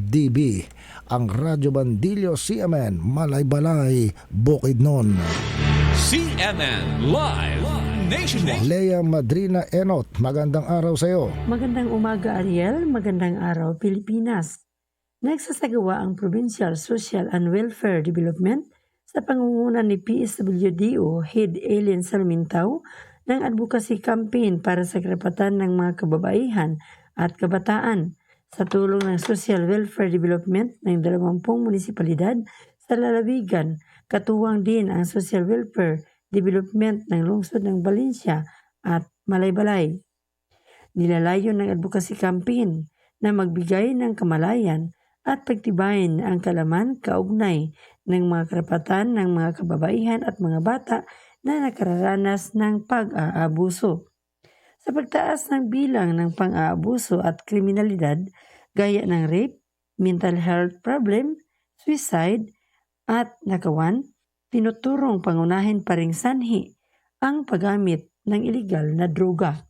DXDB, ang Radyo Bandilyo CMN, Malaybalay, Bukidnon. CMN Live Nationwide. Lea Madrina Enot, magandang araw sa iyo. Magandang umaga Ariel, magandang araw Pilipinas. Nagsasagawa ang Provincial Social and Welfare Development sa pangunguna ni PSWDO Head Alien Salmintao ng advocacy campaign para sa karapatan ng mga kababaihan at kabataan sa tulong ng Social Welfare Development ng 20 munisipalidad sa lalawigan. Katuwang din ang Social Welfare Development ng lungsod ng Valencia at Malaybalay. Nilalayon ng advocacy campaign na magbigay ng kamalayan at pagtibayin ang kalaman kaugnay ng mga karapatan ng mga kababaihan at mga bata na nakararanas ng pag-aabuso. Sa pagtaas ng bilang ng pang-aabuso at kriminalidad gaya ng rape, mental health problem, suicide at nakawan, tinuturong pangunahin pa ring sanhi ang paggamit ng iligal na droga.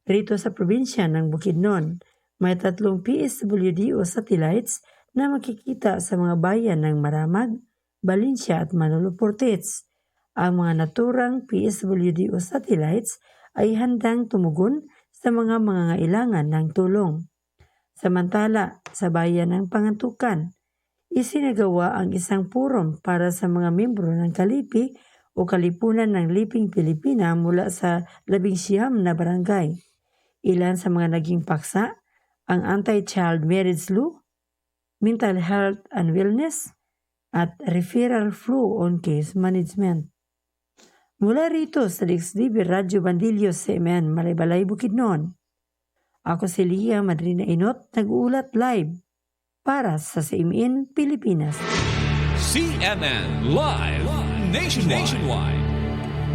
Rito sa probinsya ng Bukidnon, may 3 PSWDO satellites na makikita sa mga bayan ng Maramag, Valencia at Manolo Portes. Ang mga naturang PSWDO satellites ay handang tumugon sa mga mangangailangan ng tulong. Samantala, sa bayan ng Pangantukan, isinagawa ang isang forum para sa mga miyembro ng Kalipi o Kalipunan ng Liping Pilipina mula sa 19 na barangay. Ilan sa mga naging paksa, ang Anti-Child Marriage Law, Mental Health and Wellness, at Referral Flow on Case Management. Mula rito sa DXDB Radyo Bandilyo CMN Malaybalay Bukidnon, ako si Lea Madrina Enot, nag-uulat live para sa CMN Pilipinas. CMN Live Nationwide.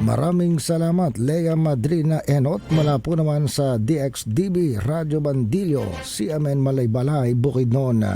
Maraming salamat Lea Madrina Enot mula po naman sa DXDB Radyo Bandilyo, CMN Malaybalay, Bukidnon.